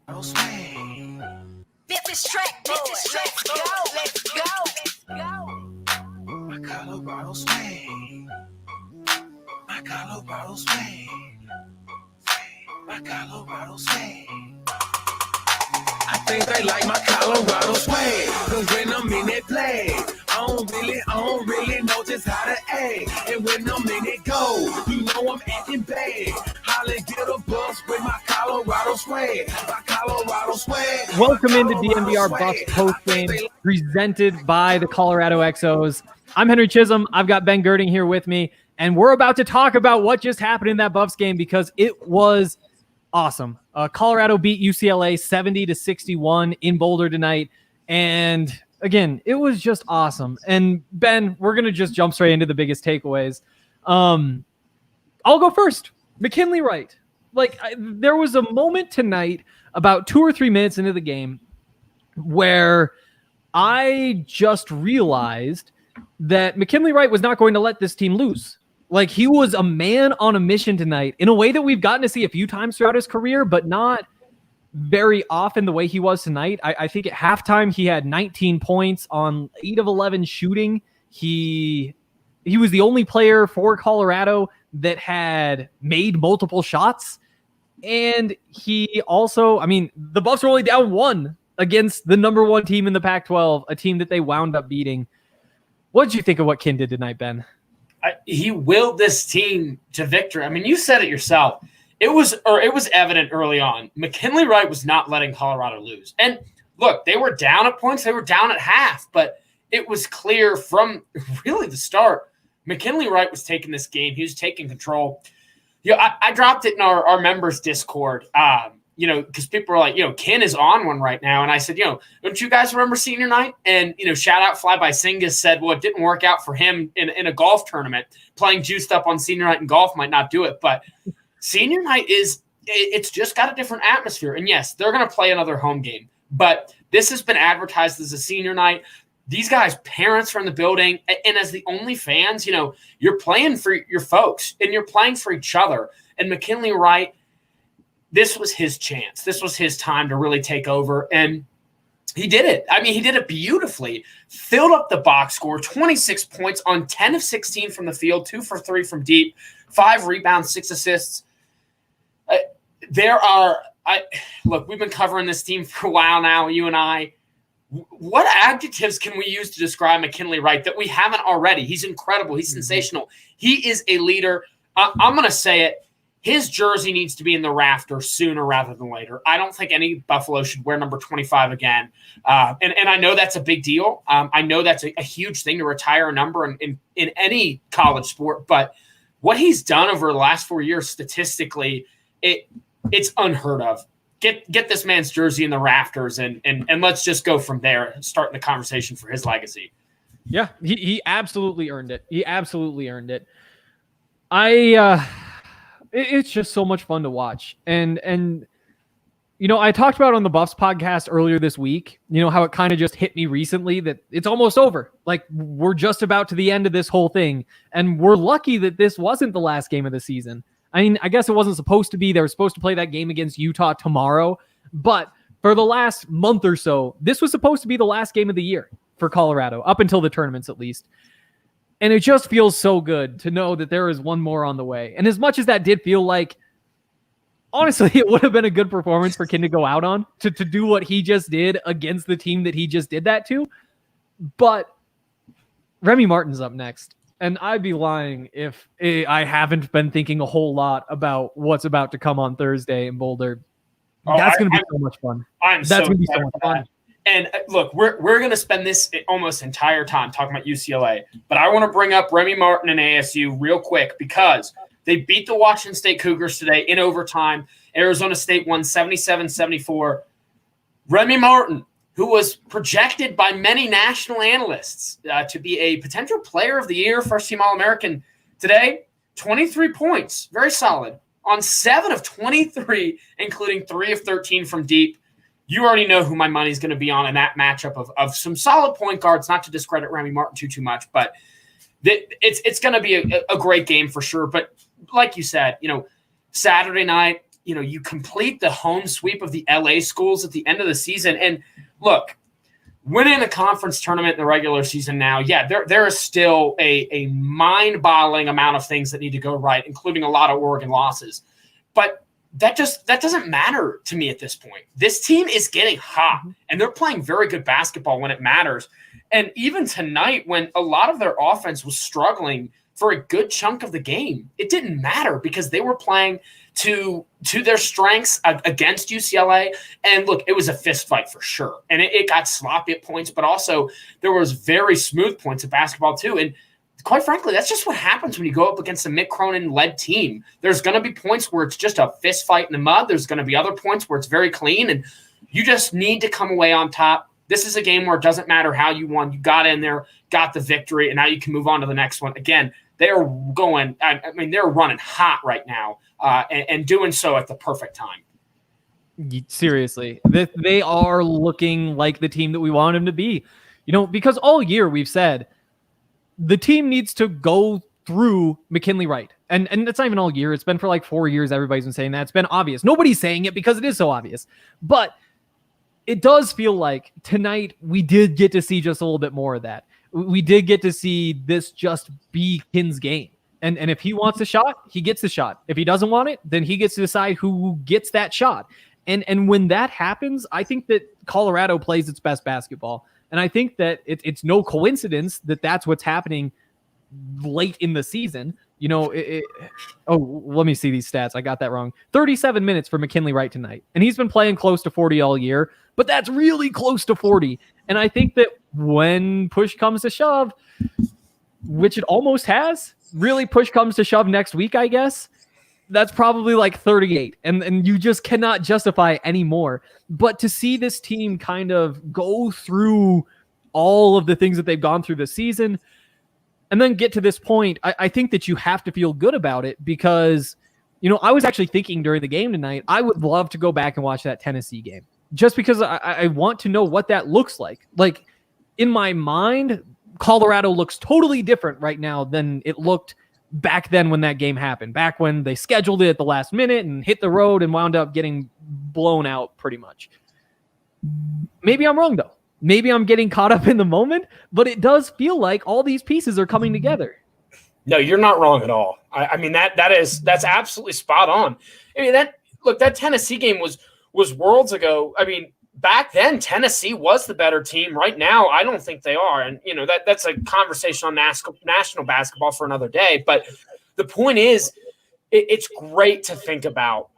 Let's go. My Colorado swing. My Colorado swing. My Colorado swing. I think they like my Colorado swing. Cause when I'm in that play, I don't really know just how to act. And when I'm in it go, you know I'm acting bad. Holla, get a bus with my Colorado swag. My Colorado swag. Welcome into DNVR Buffs Postgame, presented by the Colorado XOs. I'm Henry Chisholm. I've got Ben Gerding here with me, and we're about to talk about what just happened in that Buffs game because it was awesome. Colorado beat UCLA 70-61 in Boulder tonight, and again, it was just awesome. And Ben, we're going to just jump straight into the biggest takeaways. I'll go first. McKinley Wright. There was a moment tonight about 2 or 3 minutes into the game where I just realized that McKinley Wright was not going to let this team lose. Like, he was a man on a mission tonight in a way that we've gotten to see a few times throughout his career, but not very often the way he was tonight. I think at halftime he had 19 points on 8 of 11 shooting. He was the only player for Colorado that had made multiple shots. And he also, the Buffs were only down 1 against the number 1 team in the Pac-12, a team that they wound up beating. What did you think of what Ken did tonight, Ben? He willed this team to victory. I mean, you said it yourself. It was evident early on. McKinley Wright was not letting Colorado lose. And look, they were down at points. They were down at half, but it was clear from really the start. McKinley Wright was taking this game. He was taking control. I dropped it in our members Discord, because people are like, Ken is on one right now. And I said, don't you guys remember senior night? And, shout out Fly by Singus said, well, it didn't work out for him in a golf tournament. Playing juiced up on senior night in golf might not do it. But senior night it's just got a different atmosphere. And yes, they're going to play another home game. But this has been advertised as a senior night. These guys' parents are in the building. And as the only fans, you're playing for your folks and you're playing for each other. And McKinley Wright, this was his chance. This was his time to really take over. And he did it. He did it beautifully. Filled up the box score, 26 points on 10 of 16 from the field, 2 for 3 from deep, 5 rebounds, 6 assists. Look, we've been covering this team for a while now, you and I. What adjectives can we use to describe McKinley Wright that we haven't already? He's incredible. He's sensational. He is a leader. I'm going to say it. His jersey needs to be in the rafters sooner rather than later. I don't think any Buffalo should wear number 25 again. And I know that's a big deal. I know that's a huge thing to retire a number in any college sport. But what he's done over the last 4 years statistically, it's unheard of. Get this man's jersey in the rafters and let's just go from there, starting the conversation for his legacy. Yeah, he absolutely earned it. He absolutely earned it. It's just so much fun to watch. And I talked about on the Buffs podcast earlier this week, how it kind of just hit me recently that it's almost over. Like, we're just about to the end of this whole thing. And we're lucky that this wasn't the last game of the season. I guess it wasn't supposed to be. They were supposed to play that game against Utah tomorrow. But for the last month or so, this was supposed to be the last game of the year for Colorado, up until the tournaments at least. And it just feels so good to know that there is one more on the way. And as much as that did feel like, honestly, it would have been a good performance for Ken to go out on, to do what he just did against the team that he just did that to. But Remy Martin's up next. And I'd be lying if I haven't been thinking a whole lot about what's about to come on Thursday in Boulder. That's going to be so much fun. That's going to be so much fun. And look, we're going to spend this almost entire time talking about UCLA. But I want to bring up Remy Martin and ASU real quick because they beat the Washington State Cougars today in overtime. Arizona State won 77-74. Remy Martin, who was projected by many national analysts to be a potential player of the year, first-team All-American. Today, 23 points, very solid, on 7 of 23, including 3 of 13 from deep. You already know who my money's going to be on in that matchup of some solid point guards, not to discredit Remy Martin too much, but it's going to be a great game for sure. But like you said, Saturday night, you complete the home sweep of the LA schools at the end of the season. And look, winning a conference tournament in the regular season now, yeah, there is still a mind-boggling amount of things that need to go right, including a lot of Oregon losses. But that doesn't matter to me at this point. This team is getting hot, and they're playing very good basketball when it matters. And even tonight, when a lot of their offense was struggling for a good chunk of the game, it didn't matter because they were playing to their strengths against UCLA. And look, it was a fist fight for sure. And it got sloppy at points, but also there was very smooth points of basketball too. And quite frankly, that's just what happens when you go up against a Mick Cronin-led team. There's going to be points where it's just a fist fight in the mud. There's going to be other points where it's very clean, and you just need to come away on top. This is a game where it doesn't matter how you won. You got in there, got the victory, and now you can move on to the next one. Again, they are going – I mean, they're running hot right now and doing so at the perfect time. Seriously. They are looking like the team that we want them to be. Because all year we've said the team needs to go through McKinley Wright. And it's not even all year. It's been for like 4 years everybody's been saying that. It's been obvious. Nobody's saying it because it is so obvious. But it does feel like tonight we did get to see just a little bit more of that. We did get to see this just be Kin's game. And if he wants a shot, he gets the shot. If he doesn't want it, then he gets to decide who gets that shot. And when that happens, I think that Colorado plays its best basketball. And I think that it's no coincidence that that's what's happening late in the season. Let me see these stats. I got that wrong. 37 minutes for McKinley Wright tonight. And he's been playing close to 40 all year, but that's really close to 40. And I think that when push comes to shove, which it almost has, really push comes to shove next week, I guess, that's probably like 38. And you just cannot justify any more. But to see this team kind of go through all of the things that they've gone through this season and then get to this point, I think that you have to feel good about it because, I was actually thinking during the game tonight, I would love to go back and watch that Tennessee game just because I want to know what that looks like. Like in my mind, Colorado looks totally different right now than it looked back then when that game happened, back when they scheduled it at the last minute and hit the road and wound up getting blown out pretty much. Maybe I'm wrong though. Maybe I'm getting caught up in the moment, but it does feel like all these pieces are coming together. No, you're not wrong at all. I mean, that's absolutely spot on. I mean, that Tennessee game was worlds ago. I mean, back then Tennessee was the better team. Right now, I don't think they are. And that's a conversation on national basketball for another day. But the point is, it's great to think about,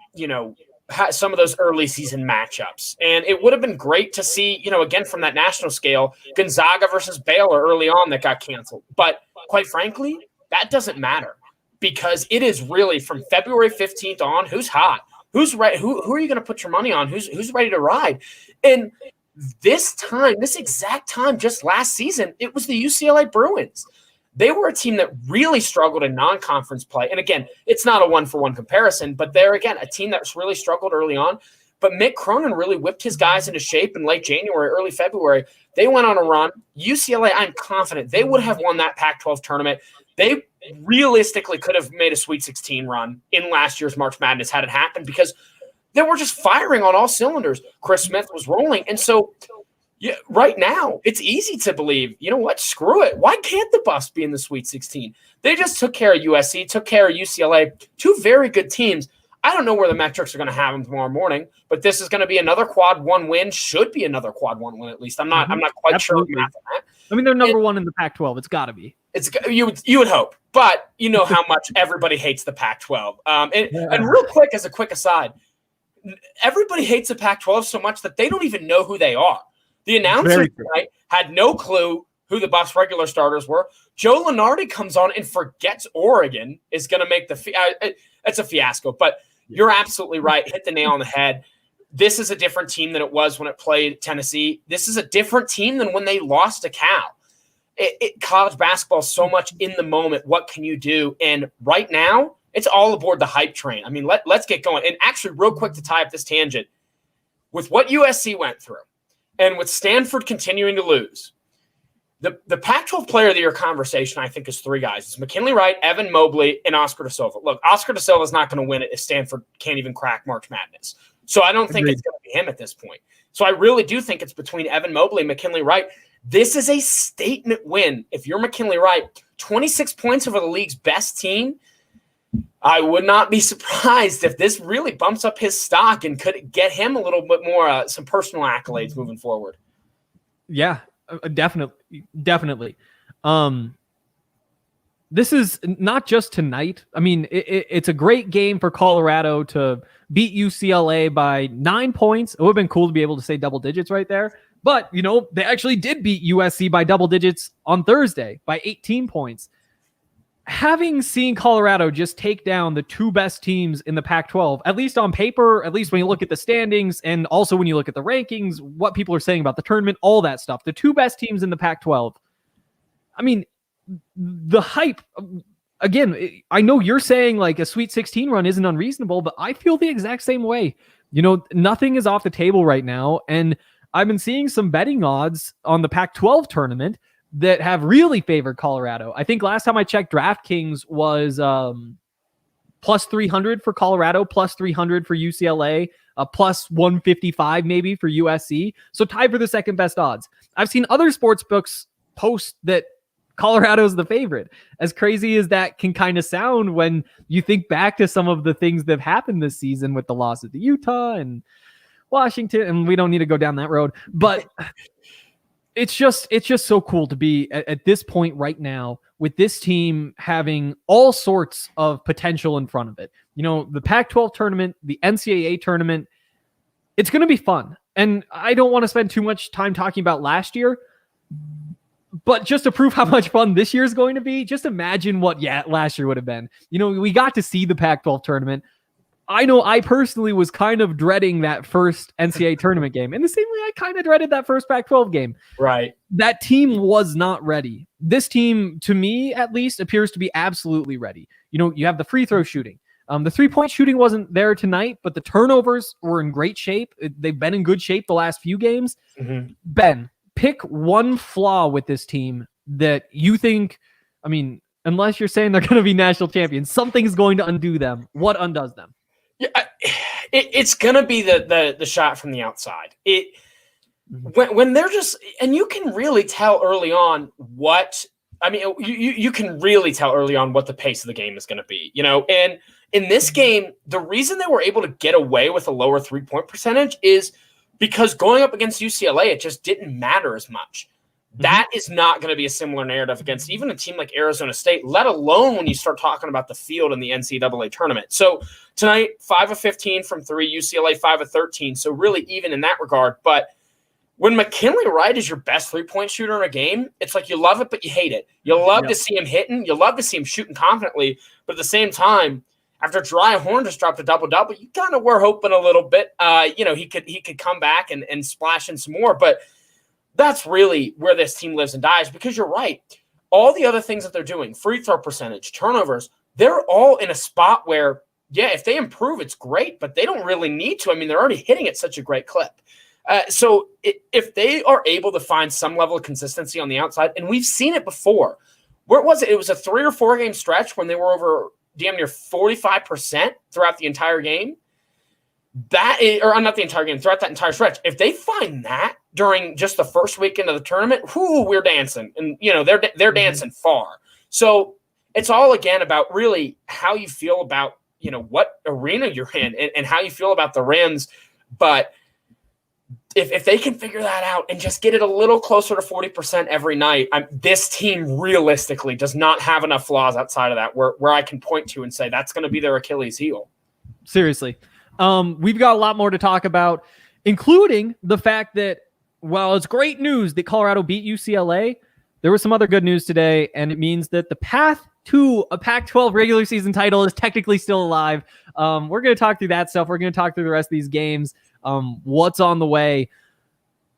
some of those early season matchups. And it would have been great to see, again, from that national scale, Gonzaga versus Baylor early on that got canceled. But quite frankly, that doesn't matter because it is really from February 15th on, who's hot, who's right, who are you going to put your money on, who's ready to ride. And this exact time, just last season, it was the UCLA Bruins. They were a team that really struggled in non-conference play. And again, it's not a one-for-one comparison, but they're, again, a team that's really struggled early on. But Mick Cronin really whipped his guys into shape in late January, early February. They went on a run. UCLA, I'm confident they would have won that Pac-12 tournament. They realistically could have made a Sweet 16 run in last year's March Madness had it happened because they were just firing on all cylinders. Chris Smith was rolling. And so yeah, right now, it's easy to believe, you know what, screw it. Why can't the Buffs be in the Sweet 16? They just took care of USC, took care of UCLA, two very good teams. I don't know where the metrics are going to have them tomorrow morning, but this is going to be another quad one win, should be another quad one win at least. I'm not quite Absolutely. sure of that. I mean, they're number one in the Pac-12. It's got to be. You would hope, but you know how much everybody hates the Pac-12. And real quick, as a quick aside, everybody hates the Pac-12 so much that they don't even know who they are. The announcer tonight had no clue who the Buffs regular starters were. Joe Lunardi comes on and forgets Oregon is going to make it's a fiasco. But you're absolutely right. Hit the nail on the head. This is a different team than it was when it played Tennessee. This is a different team than when they lost to Cal. College basketball is so much in the moment. What can you do? And right now, it's all aboard the hype train. I mean, let's get going. And actually, real quick to tie up this tangent, with what USC went through, and with Stanford continuing to lose, The Pac-12 Player of the Year conversation, I think, is three guys. It's McKinley Wright, Evan Mobley, and Oscar Da Silva. Look, Oscar Da Silva is not going to win it if Stanford can't even crack March Madness. So I don't think it's going to be him at this point. So I really do think it's between Evan Mobley and McKinley Wright. This is a statement win. If you're McKinley Wright, 26 points over the league's best team, I would not be surprised if this really bumps up his stock and could get him a little bit more, some personal accolades moving forward. Yeah, definitely. This is not just tonight. I mean, it's a great game for Colorado to beat UCLA by 9 points. It would have been cool to be able to say double digits right there. But, they actually did beat USC by double digits on Thursday by 18 points. Having seen Colorado just take down the two best teams in the Pac-12, at least on paper, at least when you look at the standings, and also when you look at the rankings, what people are saying about the tournament, all that stuff, the two best teams in the Pac-12. I mean, the hype, again, I know you're saying like a Sweet 16 run isn't unreasonable, but I feel the exact same way. Nothing is off the table right now, and I've been seeing some betting odds on the Pac-12 tournament that have really favored Colorado. I think last time I checked, DraftKings was plus 300 for Colorado, plus 300 for UCLA, plus 155 maybe for USC. So tied for the second best odds. I've seen other sports books post that Colorado's the favorite. As crazy as that can kind of sound when you think back to some of the things that have happened this season with the loss of the Utah and Washington, and we don't need to go down that road, but it's just so cool to be at this point right now with this team having all sorts of potential in front of it. The Pac-12 tournament, the NCAA tournament, it's going to be fun. And I don't want to spend too much time talking about last year, but just to prove how much fun this year is going to be, just imagine what last year would have been. We got to see the Pac-12 tournament. I know I personally was kind of dreading that first NCAA tournament game. In the same way I kind of dreaded that first Pac-12 game. Right. That team was not ready. This team, to me at least, appears to be absolutely ready. You have the free throw shooting. The 3-point shooting wasn't there tonight, but the turnovers were in great shape. They've been in good shape the last few games. Mm-hmm. Ben, pick one flaw with this team that you think, unless you're saying they're going to be national champions, something's going to undo them. What undoes them? Yeah, it's gonna be the shot from the outside. When they're just, and you can really tell early on you can really tell early on what the pace of the game is going to be. And in this game, the reason they were able to get away with a lower 3-point percentage is because going up against UCLA, it just didn't matter as much. That is not going to be a similar narrative against even a team like Arizona State, let alone when you start talking about the field in the NCAA tournament. So tonight, 5 of 15 from 3, UCLA 5 of 13. So really even in that regard. But when McKinley Wright is your best 3-point shooter in a game, it's like you love it, but you hate it. You love to see him hitting. You love to see him shooting confidently. But at the same time, after Dry Horn just dropped a double-double, you kind of were hoping a little bit, he could come back and splash in some more. But that's really where this team lives and dies, because you're right. All the other things that they're doing, free throw percentage, turnovers, they're all in a spot where, if they improve, it's great, but they don't really need to. They're already hitting at such a great clip. So if they are able to find some level of consistency on the outside, and we've seen it before. Where was it? It was a 3 or 4 game stretch when they were over damn near 45% throughout the entire game. Not the entire game, throughout that entire stretch. If they find that during just the first weekend of the tournament, we're dancing. And, they're dancing far. So it's all, again, about really how you feel about, what arena you're in and how you feel about the rims. But if they can figure that out and just get it a little closer to 40% every night, this team realistically does not have enough flaws outside of that where I can point to and say that's going to be their Achilles heel. Seriously. We've got a lot more to talk about, including the fact that while it's great news that Colorado beat UCLA, there was some other good news today, and it means that the path to a Pac-12 regular season title is technically still alive. We're going to talk through that stuff. We're going to talk through the rest of these games, what's on the way.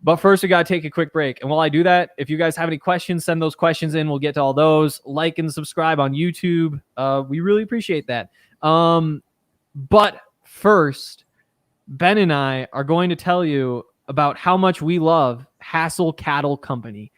But first, we got to take a quick break. And while I do that, if you guys have any questions, send those questions in. We'll get to all those. Like and subscribe on YouTube. We really appreciate that. But first, Ben and I are going to tell you about how much we love Hassel Cattle Company.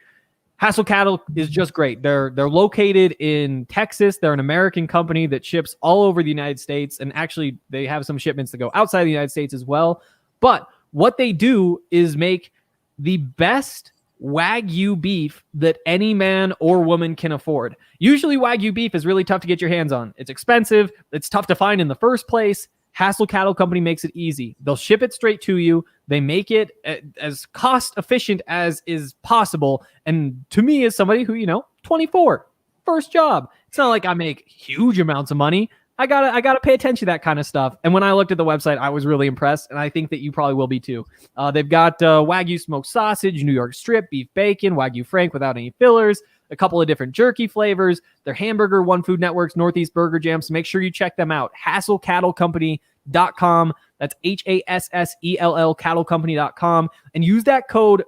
Hassel Cattle is just great. They're located in Texas. They're an American company that ships all over the United States, and actually they have some shipments that go outside the United States as well. But what they do is make the best Wagyu beef that any man or woman can afford. Usually Wagyu beef is really tough to get your hands on. It's expensive. It's tough to find in the first place. Hassel Cattle Company makes it easy. They'll ship it straight to you. They make it as cost efficient as is possible. And to me, as somebody who, 24, first job, it's not like I make huge amounts of money. I gotta pay attention to that kind of stuff. And when I looked at the website, I was really impressed, and I think that you probably will be too. They've got Wagyu smoked sausage, New York strip, beef bacon, Wagyu Frank without any fillers, a couple of different jerky flavors. Their hamburger, One Food Network's Northeast Burger Jam. So make sure you check them out. HassellCattleCompany.com. That's HASSELL cattlecompany.com. And use that code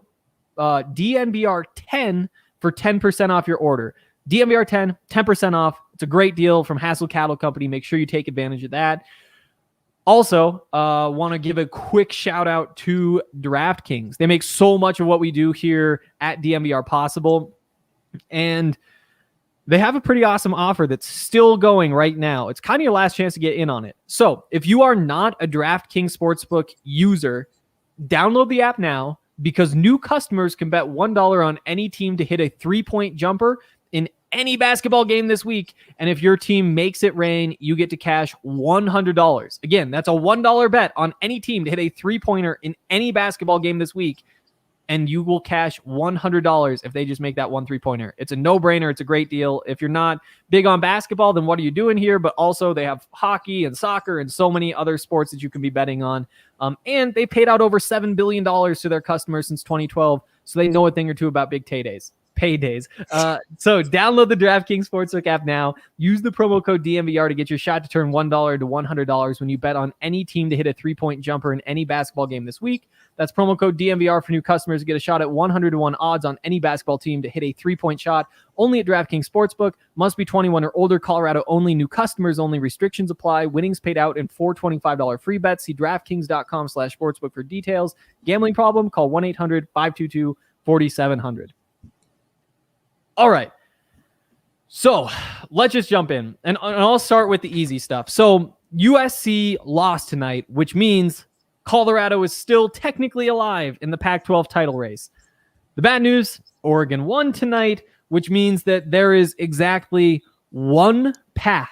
DNVR10 for 10% off your order. DNVR10, 10% off. It's a great deal from Hassel Cattle Company. Make sure you take advantage of that. Also, want to give a quick shout out to DraftKings. They make so much of what we do here at DNVR possible. And they have a pretty awesome offer that's still going right now. It's kind of your last chance to get in on it. So if you are not a DraftKings Sportsbook user, download the app now, because new customers can bet $1 on any team to hit a 3-point jumper in any basketball game this week. And if your team makes it rain, you get to cash $100. Again, that's a $1 bet on any team to hit a 3-pointer in any basketball game this week. And you will cash $100 if they just make that 1 3-pointer. It's a no-brainer. It's a great deal. If you're not big on basketball, then what are you doing here? But also they have hockey and soccer and so many other sports that you can be betting on. And they paid out over $7 billion to their customers since 2012. So they know a thing or two about big paydays. So download the DraftKings Sportsbook app now. Use the promo code DNVR to get your shot to turn $1 to $100 when you bet on any team to hit a 3-point jumper in any basketball game this week. That's promo code DNVR for new customers to get a shot at 100-1 odds on any basketball team to hit a 3-point shot. Only at DraftKings Sportsbook. Must be 21 or older. Colorado only. New customers only. Restrictions apply. Winnings paid out in 4 $25 free bets. See DraftKings.com/sportsbook for details. Gambling problem? Call 1-800-522-4700. All right. So let's just jump in. And I'll start with the easy stuff. So USC lost tonight, which means Colorado is still technically alive in the Pac-12 title race. The bad news, Oregon won tonight, which means that there is exactly one path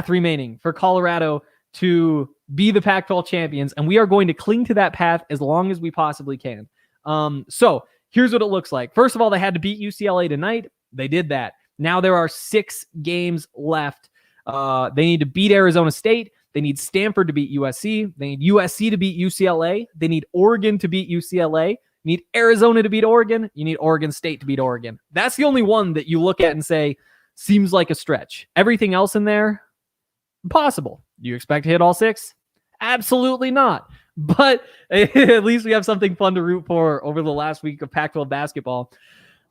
remaining for Colorado to be the Pac-12 champions, and we are going to cling to that path as long as we possibly can. So here's what it looks like. First of all, they had to beat UCLA tonight. They did that. Now there are 6 games left. They need to beat Arizona State. They need Stanford to beat USC. They need USC to beat UCLA. They need Oregon to beat UCLA. You need Arizona to beat Oregon. You need Oregon State to beat Oregon. That's the only one that you look at and say, seems like a stretch. Everything else in there, impossible. Do you expect to hit all 6? Absolutely not. But at least we have something fun to root for over the last week of Pac-12 basketball.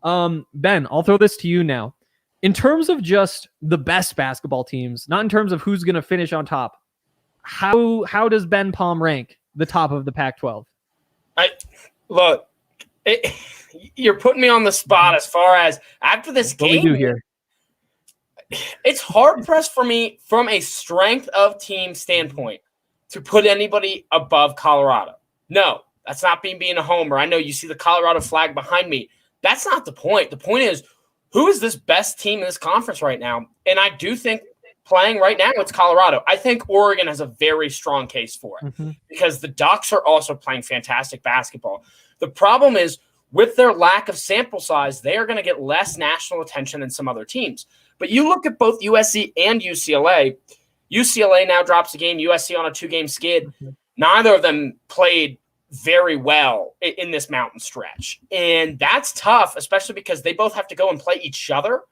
Ben, I'll throw this to you now. In terms of just the best basketball teams, not in terms of who's going to finish on top, how does Ben Palm rank the top of the Pac-12? You're putting me on the spot as far as after this game. What we do here. It's hard pressed for me from a strength of team standpoint to put anybody above Colorado. No, that's not being a homer. I know you see the Colorado flag behind me. That's not the point. The point is, who is this best team in this conference right now? And I do think playing right now, it's Colorado. I think Oregon has a very strong case for it because the Ducks are also playing fantastic basketball. The problem is, with their lack of sample size, they are going to get less national attention than some other teams. But you look at both USC and UCLA. UCLA now drops a game, USC on a 2-game skid. Neither of them played very well in this mountain stretch. And that's tough, especially because they both have to go and play each other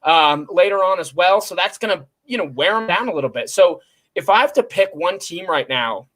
later on as well. So that's going to, wear them down a little bit. So if I have to pick one team right now,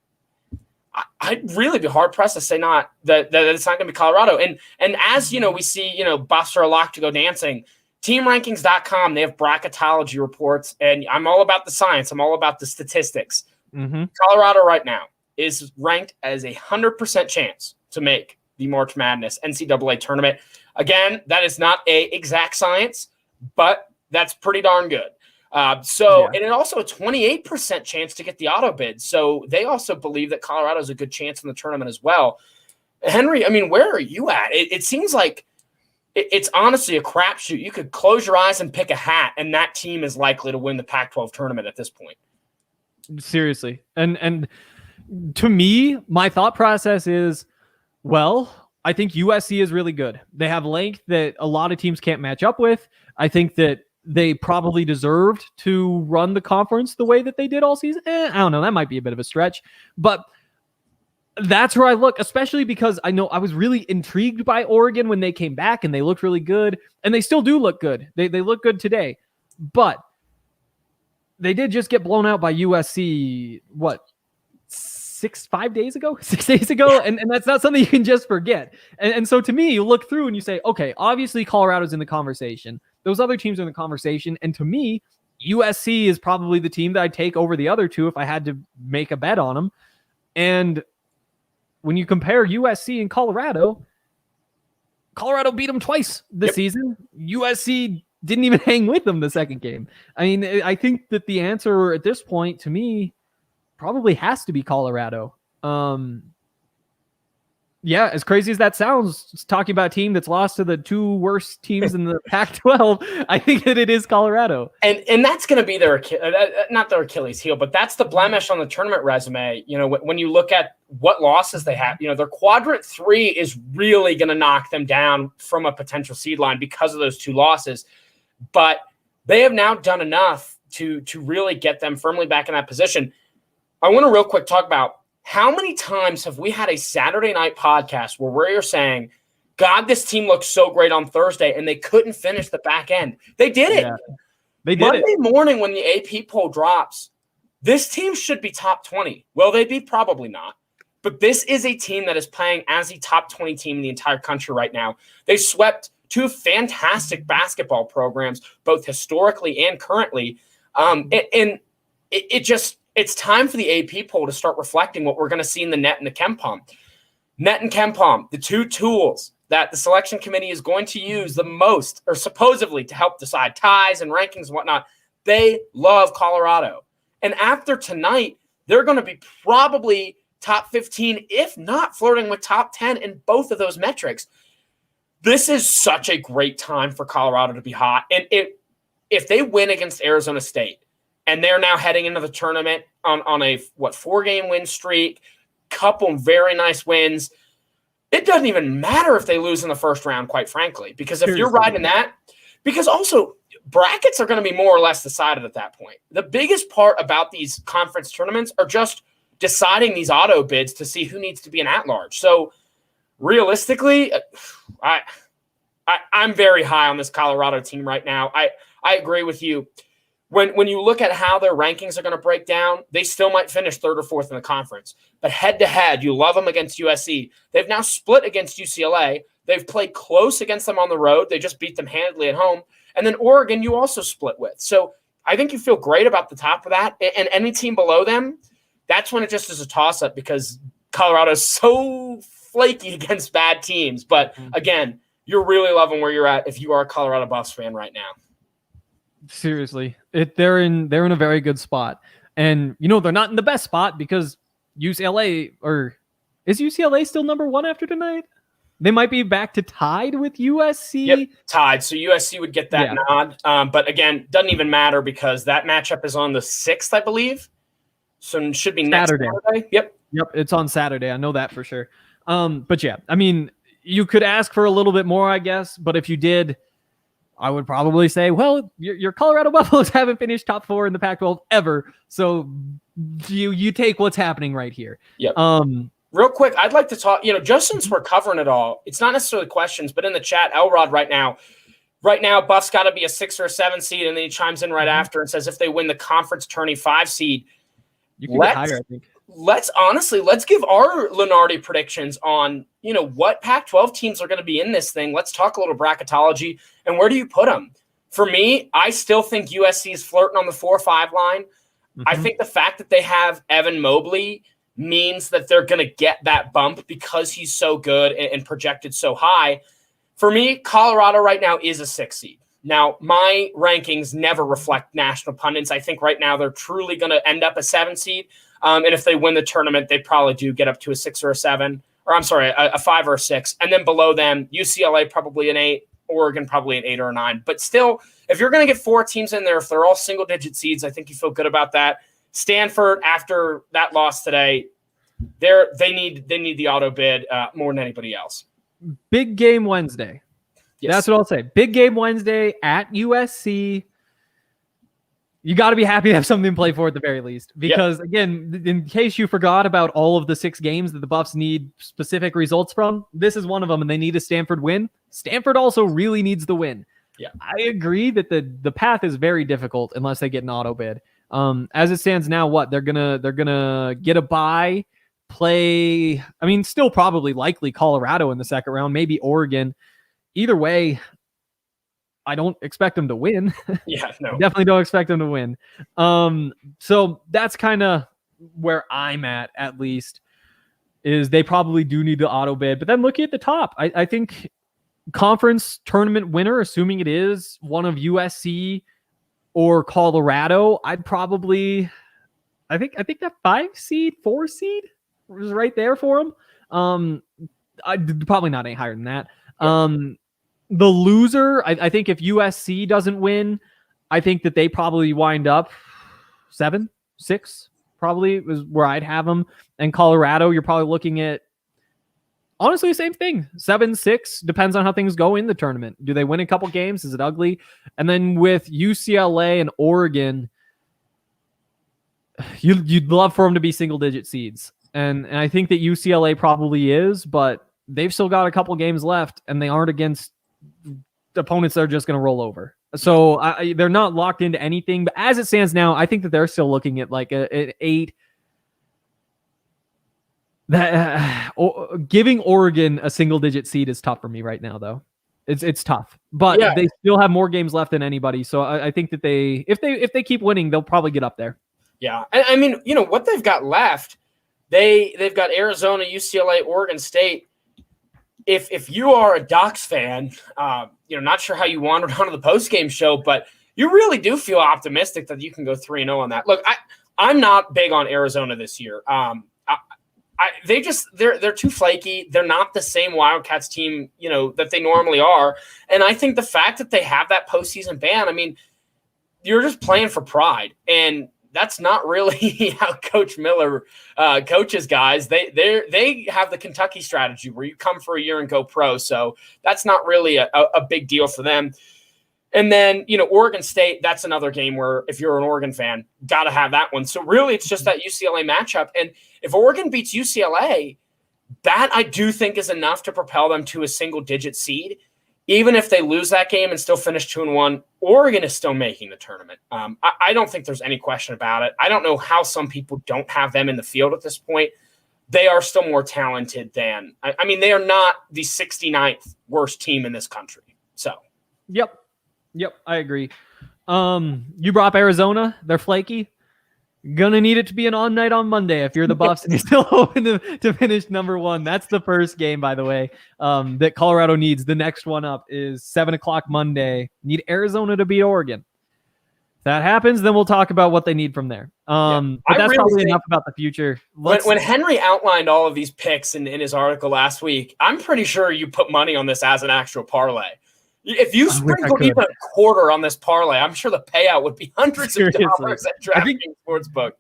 I'd really be hard pressed to say that it's not going to be Colorado. And as we see, Buffs are a lock to go dancing. TeamRankings.com, they have bracketology reports, and I'm all about the science. I'm all about the statistics. Colorado right now is ranked as 100% chance to make the March Madness NCAA tournament. Again, that is not a exact science, but that's pretty darn good. And it also a 28% chance to get the auto bid. So they also believe that Colorado has a good chance in the tournament as well. Henry, I mean, where are you at? It seems like it's honestly a crapshoot. You could close your eyes and pick a hat, and that team is likely to win the Pac-12 tournament at this point. Seriously. And to me, my thought process is, well, I think USC is really good. They have length that a lot of teams can't match up with. I think that they probably deserved to run the conference the way that they did all season. I don't know. That might be a bit of a stretch, but that's where I look, especially because I know I was really intrigued by Oregon when they came back and they looked really good, and they still do look good. They look good today, but they did just get blown out by USC, 6 days ago? And that's not something you can just forget. And so to me, you look through and you say, okay, obviously Colorado's in the conversation. Those other teams are in the conversation. And to me, USC is probably the team that I'd take over the other two if I had to make a bet on them. And when you compare USC and Colorado beat them twice this season. USC didn't even hang with them the second game. I mean, I think that the answer at this point to me probably has to be Colorado. As crazy as that sounds, talking about a team that's lost to the two worst teams in the Pac-12, I think that it is Colorado. And that's going to be their, not their Achilles heel, but that's the blemish on the tournament resume. You know, when you look at what losses they have, you know, their quadrant 3 is really going to knock them down from a potential seed line because of those two losses. But they have now done enough to really get them firmly back in that position. I want to real quick talk about how many times have we had a Saturday night podcast where we're saying, God, this team looks so great on Thursday, and they couldn't finish the back end. They did it. Yeah, they did Monday morning when the AP poll drops, this team should be top 20. Will they be? Probably not. But this is a team that is playing as a top 20 team in the entire country right now. They swept two fantastic basketball programs, both historically and currently. It's time for the AP poll to start reflecting what we're going to see in the net and the KenPom. Net and KenPom, the two tools that the selection committee is going to use the most, or supposedly to help decide ties and rankings and whatnot. They love Colorado. And after tonight, they're going to be probably top 15, if not flirting with top 10 in both of those metrics. This is such a great time for Colorado to be hot. And if they win against Arizona State, and they're now heading into the tournament on a 4-game win streak, couple very nice wins, it doesn't even matter if they lose in the first round, quite frankly, because if you're riding that, because also brackets are going to be more or less decided at that point. The biggest part about these conference tournaments are just deciding these auto bids to see who needs to be an at-large. So realistically, I'm very high on this Colorado team right now. I agree with you. When you look at how their rankings are going to break down, they still might finish 3rd or 4th in the conference. But head-to-head, you love them against USC. They've now split against UCLA. They've played close against them on the road. They just beat them handedly at home. And then Oregon, you also split with. So I think you feel great about the top of that. And any team below them, that's when it just is a toss-up because Colorado is so flaky against bad teams. But again, you're really loving where you're at if you are a Colorado Buffs fan right now. Seriously, they're in a very good spot, and they're not in the best spot because UCLA, or is UCLA still number 1 after tonight? They might be back to tied with USC. Yep, tied. So USC would get that nod, but again, doesn't even matter because that matchup is on the 6th, I believe. So it should be next Saturday. Yep, it's on Saturday. I know that for sure. But yeah, I mean, you could ask for a little bit more, I guess, but if you did, I would probably say, well, your Colorado Buffaloes haven't finished top 4 in the Pac-12 ever. So you take what's happening right here. Yep. Real quick, I'd like to talk, just since we're covering it all, it's not necessarily questions, but in the chat, Elrod right now, Buffs got to be a 6 or a 7 seed, and then he chimes in right after and says if they win the conference tourney 5 seed, you can get higher, I think. Let's give our Lunardi predictions on, what Pac-12 teams are going to be in this thing. Let's talk a little bracketology. And where do you put them? For me, I still think USC is flirting on the 4-5 line. I think the fact that they have Evan Mobley means that they're going to get that bump because he's so good and projected so high. For me, Colorado right now is a 6 seed. Now, my rankings never reflect national pundits. I think right now they're truly going to end up a 7 seed. And if they win the tournament, they probably do get up to a 6 or a 7. Or I'm sorry, a 5 or a 6. And then below them, UCLA probably an 8, Oregon probably an 8 or a 9. But still, if you're going to get 4 teams in there, if they're all single-digit seeds, I think you feel good about that. Stanford, after that loss today, they need the auto bid more than anybody else. Big game Wednesday. Yes. That's what I'll say. Big game Wednesday at USC. You got to be happy to have something to play for at the very least. Because, again, in case you forgot about all of the 6 games that the Buffs need specific results from, this is one of them, and they need a Stanford win. Stanford also really needs the win. Yeah, I agree that the path is very difficult unless they get an auto bid. As it stands now, they're gonna get a bye, play. I mean, still probably likely Colorado in the second round, maybe Oregon. Either way, I don't expect them to win. Yeah, no. Definitely don't expect them to win. So that's kind of where I'm at least, is they probably do need the auto bid. But then looking at the top, I think conference tournament winner, assuming it is one of USC or Colorado, I think that 5 seed, 4 seed was right there for them. Probably not any higher than that. The loser, I think if USC doesn't win, I think that they probably wind up 7, 6, probably was where I'd have them. And Colorado, you're probably looking at, honestly, the same thing. 7, 6, depends on how things go in the tournament. Do they win a couple games? Is it ugly? And then with UCLA and Oregon, you'd love for them to be single-digit seeds. And I think that UCLA probably is, but they've still got a couple games left, and they aren't against opponents that are just going to roll over. So they're not locked into anything. But as it stands now, I think that they're still looking at like an 8. Giving Oregon a single-digit seed is tough for me right now, though. It's tough, but they still have more games left than anybody. So I think that if they keep winning, they'll probably get up there. Yeah, I mean, what they've got left, they've got Arizona, UCLA, Oregon State. If you are a Ducks fan, not sure how you wandered onto the postgame show, but you really do feel optimistic that you can go 3-0 on that. Look, I'm not big on Arizona this year. They're too flaky. They're not the same Wildcats team, that they normally are. And I think the fact that they have that postseason ban, I mean, you're just playing for pride. And that's not really how Coach Miller coaches guys. They have the Kentucky strategy where you come for a year and go pro. So that's not really a big deal for them. And then, Oregon State, that's another game where if you're an Oregon fan, got to have that one. So really it's just that UCLA matchup. And if Oregon beats UCLA, that I do think is enough to propel them to a single-digit seed. Even if they lose that game and still finish 2-1, Oregon is still making the tournament. I don't think there's any question about it. I don't know how some people don't have them in the field at this point. They are still more talented than – I mean, they are not the 69th worst team in this country. So, Yep, I agree. You brought up Arizona. They're flaky. Gonna need it to be an on night on Monday if you're the Buffs and you're still hoping to finish number 1. That's the first game, by the way, that Colorado needs. The next one up is 7 o'clock Monday. Need Arizona to beat Oregon. If that happens, then we'll talk about what they need from there. But that's really probably enough about the future. When Henry outlined all of these picks in his article last week, I'm pretty sure you put money on this as an actual parlay. If you sprinkled even a quarter on this parlay, I'm sure the payout would be hundreds of dollars at DraftKings Sportsbook.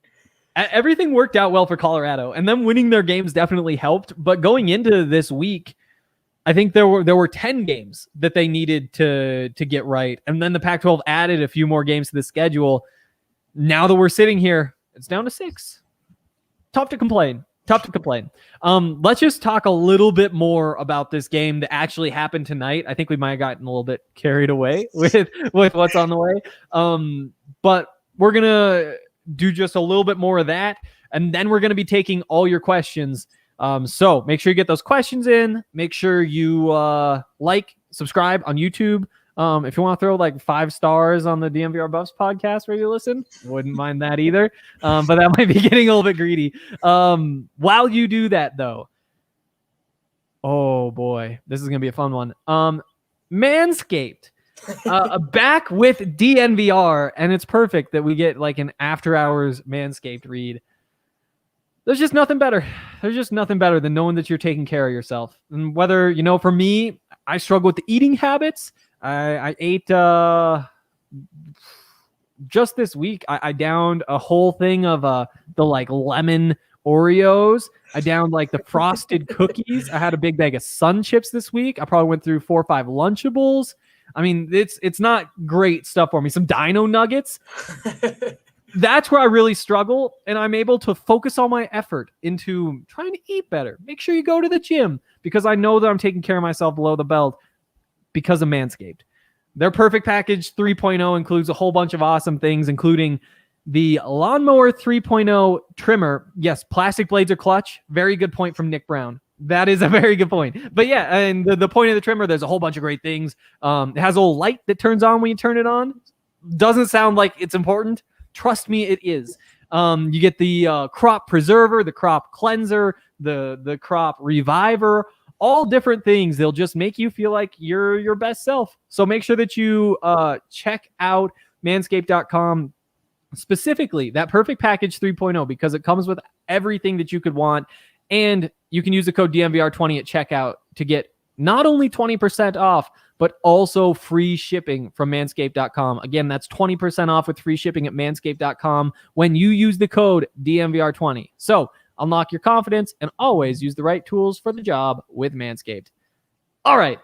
Everything worked out well for Colorado, and them winning their games definitely helped. But going into this week, I think there were 10 games that they needed to get right, and then the Pac-12 added a few more games to the schedule. Now that we're sitting here, it's down to 6. Tough to complain. Let's just talk a little bit more about this game that actually happened tonight. I think we might have gotten a little bit carried away with what's on the way. But we're going to do just a little bit more of that. And then we're going to be taking all your questions. So make sure you get those questions in. Make sure you subscribe on YouTube. If you want to throw like 5 stars on the DNVR Buffs podcast where you listen, wouldn't mind that either. But that might be getting a little bit greedy. While you do that, though, oh boy, this is going to be a fun one. Manscaped. Back with DNVR, and it's perfect that we get like an after hours Manscaped read. There's just nothing better. There's just nothing better than knowing that you're taking care of yourself. And whether, for me, I struggle with the eating habits. I ate just this week. I downed a whole thing of the like lemon Oreos. I downed like the frosted cookies. I had a big bag of Sun Chips this week. I probably went through 4 or 5 Lunchables. I mean, it's not great stuff for me. Some Dino Nuggets. That's where I really struggle, and I'm able to focus all my effort into trying to eat better. Make sure you go to the gym, because I know that I'm taking care of myself below the belt because of Manscaped. Their Perfect Package 3.0 includes a whole bunch of awesome things, including the Lawnmower 3.0 trimmer. Yes, plastic blades are clutch. Very good point from Nick Brown. That is a very good point. But yeah, and the point of the trimmer, there's a whole bunch of great things. It has a little light that turns on when you turn it on. Doesn't sound like it's important. Trust me, it is. You get the crop preserver, the crop cleanser, the crop reviver, all different things. They'll just make you feel like you're your best self. So make sure that you check out manscaped.com, specifically that Perfect Package 3.0, because it comes with everything that you could want. And you can use the code DNVR20 at checkout to get not only 20% off, but also free shipping from manscaped.com. Again, that's 20% off with free shipping at manscaped.com when you use the code DNVR20. So unlock your confidence and always use the right tools for the job with Manscaped. All right.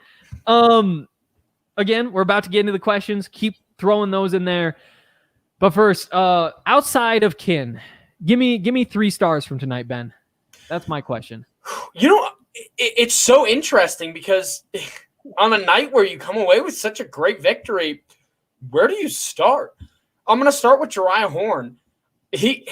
Again, we're about to get into the questions. Keep throwing those in there. But first, outside of Kin, give me 3 stars from tonight, Ben. That's my question. It's so interesting because on a night where you come away with such a great victory, where do you start? I'm going to start with Jeriah Horn. He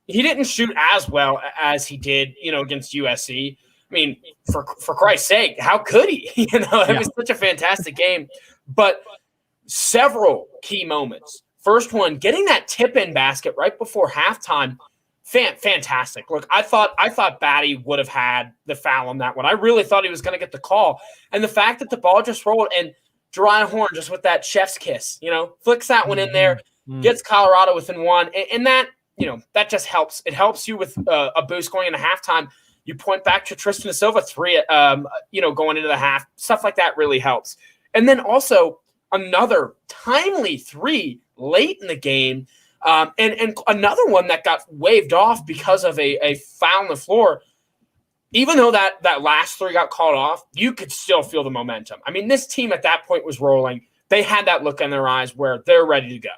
didn't shoot as well as he did, against USC. I mean, for Christ's sake, how could he? It was such a fantastic game. But several key moments. First one, getting that tip-in basket right before halftime. Fantastic. Look, I thought Batty would have had the foul on that one. I really thought he was going to get the call. And the fact that the ball just rolled and Jeriah Horn just with that chef's kiss, flicks that one in there, gets Colorado within 1. And that, that just helps. It helps you with a boost going into halftime. You point back to Tristan da Silva 3, going into the half. Stuff like that really helps. And then also another timely 3 late in the game. And another one that got waved off because of a foul on the floor. Even though that last 3 got called off, you could still feel the momentum. I mean, this team at that point was rolling. They had that look in their eyes where they're ready to go.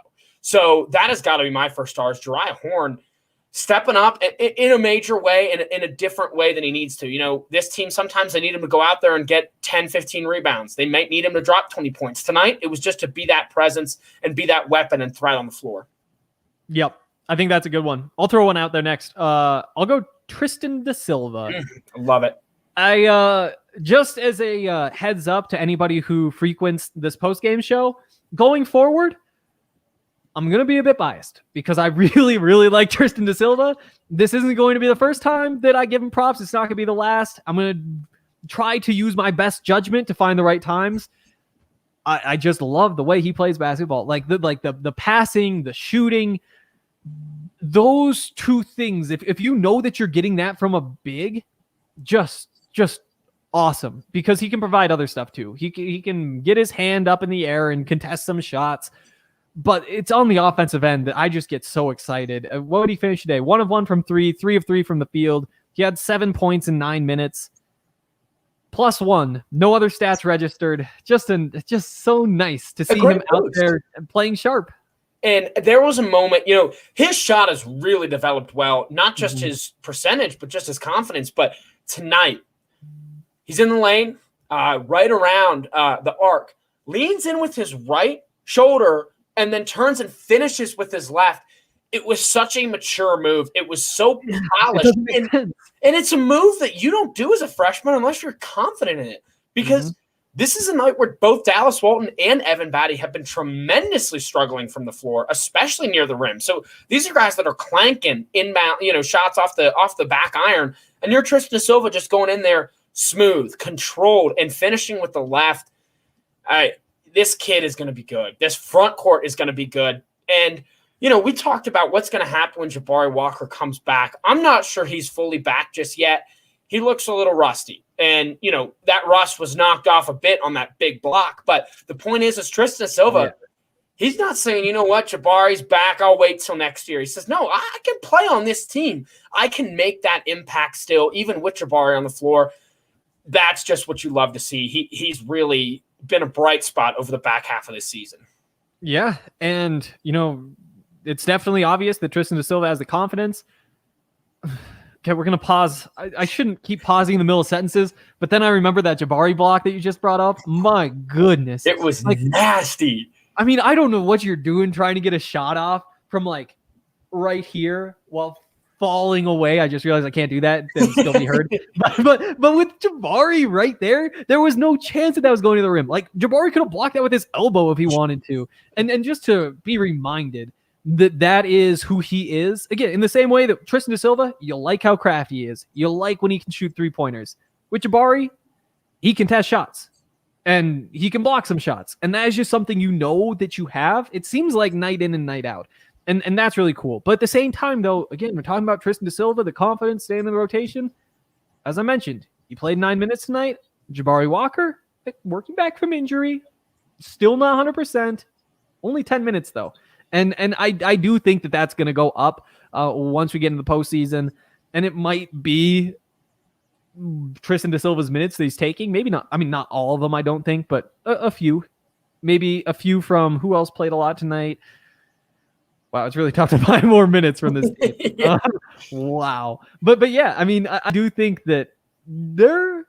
So that has got to be my first stars. Jeriah Horn stepping up in a major way, in a different way than he needs to. This team, sometimes they need him to go out there and get 10, 15 rebounds. They might need him to drop 20 points. Tonight, it was just to be that presence and be that weapon and threat on the floor. Yep. I think that's a good one. I'll throw one out there next. I'll go Tristan da Silva. Love it. I just as a heads up to anybody who frequents this post-game show, going forward, I'm going to be a bit biased because I really, really like Tristan da Silva. This isn't going to be the first time that I give him props. It's not going to be the last. I'm going to try to use my best judgment to find the right times. I just love the way he plays basketball. Like the passing, the shooting, those 2 things. If you know that you're getting that from a big, just awesome, because he can provide other stuff too. He can get his hand up in the air and contest some shots, but it's on the offensive end that I just get so excited. What did he finish today? 1 of 1 from 3, 3 of 3 from the field. He had 7 points in 9 minutes. +1. No other stats registered. Just so nice to see him out there playing sharp. And there was a moment, his shot has really developed well, not just his percentage, but just his confidence. But tonight, he's in the lane, right around the arc, leans in with his right shoulder, and then turns and finishes with his left. It was such a mature move. It was so polished. And it's a move that you don't do as a freshman unless you're confident in it. Because this is a night where both Dallas Walton and Evan Batty have been tremendously struggling from the floor, especially near the rim. So these are guys that are clanking inbound, shots off the back iron, and you're Tristan Silva just going in there smooth, controlled, and finishing with the left. This kid is going to be good. This front court is going to be good. And, we talked about what's going to happen when Jabari Walker comes back. I'm not sure he's fully back just yet. He looks a little rusty. And, that rust was knocked off a bit on that big block. But the point is Tristan Silva, he's not saying, you know what, Jabari's back, I'll wait till next year. He says, no, I can play on this team. I can make that impact still, even with Jabari on the floor. That's just what you love to see. He's really been a bright spot over the back half of this season. Yeah, and, it's definitely obvious that Tristan da Silva has the confidence. Okay, we're going to pause. I shouldn't keep pausing in the middle of sentences, but then I remember that Jabari block that you just brought up. My goodness. It was nasty. I mean, I don't know what you're doing trying to get a shot off from right here while falling away. I just realized I can't do that. Then still be heard. but with Jabari right there was no chance that was going to the rim. Jabari could have blocked that with his elbow if he wanted to. And just to be reminded that is who he is. Again, in the same way that Tristan da Silva, you like how crafty he is. You like when he can shoot 3-pointers. With Jabari, he can test shots. And he can block some shots. And that is just something that you have. It seems like night in and night out. And that's really cool. But at the same time, though, again, we're talking about Tristan da Silva, the confidence, staying in the rotation. As I mentioned, he played 9 minutes tonight. Jabari Walker, working back from injury. Still not 100%. Only 10 minutes, though. And I do think that that's going to go up once we get into the postseason. And it might be Tristan da Silva's minutes that he's taking. Maybe not. I mean, not all of them, I don't think, but a few. Maybe a few from who else played a lot tonight. Wow, it's really tough to find more minutes from this team. Wow. But yeah, I mean, I do think that Jabari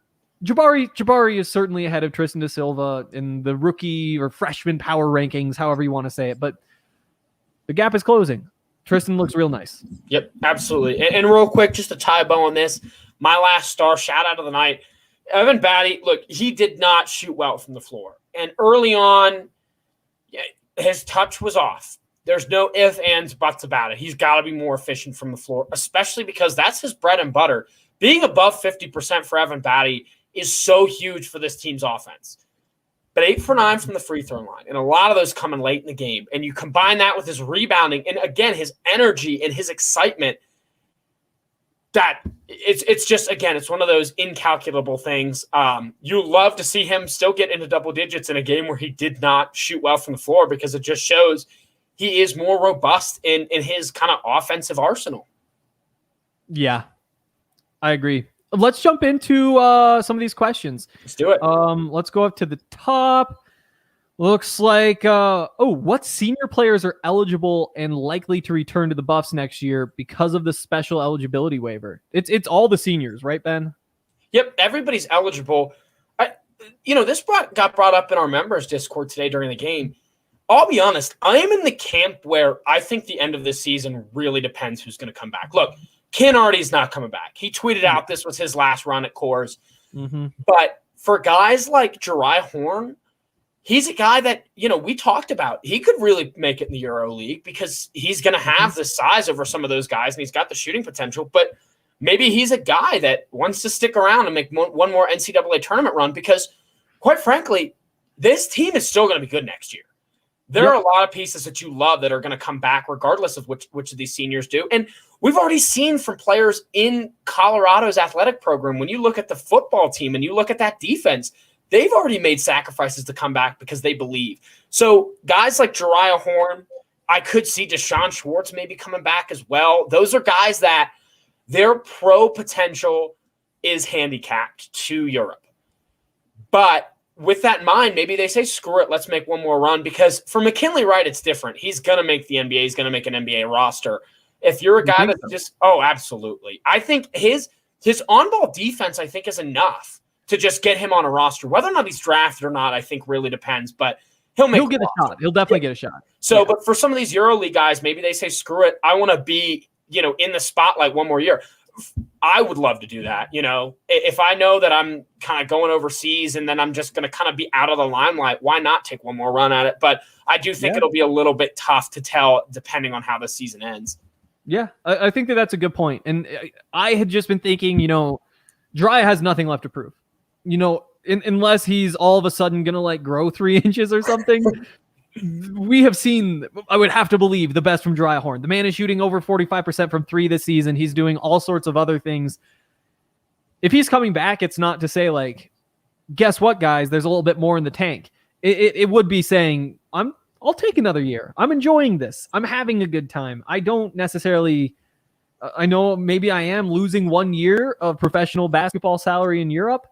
is certainly ahead of Tristan da Silva in the rookie or freshman power rankings, however you want to say it. But the gap is closing. Tristan looks real nice. Yep, absolutely. And real quick, just to tie a bow on this, my last star shout out of the night, Evan Batty. Look, he did not shoot well from the floor. And early on, his touch was off. There's no ifs, ands, buts about it. He's got to be more efficient from the floor, especially because that's his bread and butter. Being above 50% for Evan Batty is so huge for this team's offense. But 8 for 9 from the free throw line, and a lot of those coming late in the game. And you combine that with his rebounding and, again, his energy and his excitement, that it's just, again, it's one of those incalculable things. You love to see him still get into double digits in a game where he did not shoot well from the floor, because it just shows he is more robust in his kind of offensive arsenal. Yeah, I agree. Let's jump into some of these questions. Let's do it. Let's go up to the top. Looks like, what senior players are eligible and likely to return to the Buffs next year because of the special eligibility waiver? It's all the seniors, right, Ben? Yep, everybody's eligible. This got brought up in our members Discord today during the game. I'll be honest, I am in the camp where I think the end of this season really depends who's going to come back. Look, Ken Arty's not coming back. He tweeted out this was his last run at Coors. Mm-hmm. But for guys like Jeriah Horn, he's a guy that, we talked about. He could really make it in the Euro League because he's going to have the size over some of those guys, and he's got the shooting potential. But maybe he's a guy that wants to stick around and make one more NCAA tournament run because, quite frankly, this team is still going to be good next year. There are a lot of pieces that you love that are going to come back regardless of which of these seniors do. And we've already seen from players in Colorado's athletic program, when you look at the football team and you look at that defense, they've already made sacrifices to come back because they believe. So guys like Jeriah Horn, I could see Deshaun Schwartz maybe coming back as well. Those are guys that their pro potential is handicapped to Europe. But with that in mind, maybe they say, screw it, let's make one more run. Because for McKinley Wright, it's different. He's going to make the NBA. He's going to make an NBA roster. If you're a guy that's just, absolutely. I think his on-ball defense, I think, is enough to just get him on a roster. Whether or not he's drafted or not, I think really depends. But he'll get a shot. He'll definitely get a shot. So, but for some of these EuroLeague guys, maybe they say, screw it, I want to be, in the spotlight one more year. I would love to do that. If I know that I'm kind of going overseas and then I'm just going to kind of be out of the limelight, why not take one more run at it? But I do think it'll be a little bit tough to tell depending on how the season ends. Yeah, I think that's a good point. And I had just been thinking, Dry has nothing left to prove. Unless he's all of a sudden going to grow 3 inches or something. We have seen, I would have to believe, the best from Dryhorn. The man is shooting over 45% from 3 this season. He's doing all sorts of other things. If he's coming back, it's not to say guess what, guys, there's a little bit more in the tank. It would be saying, I'll take another year. I'm enjoying this. I'm having a good time. I don't necessarily, I know maybe I am losing 1 year of professional basketball salary in Europe.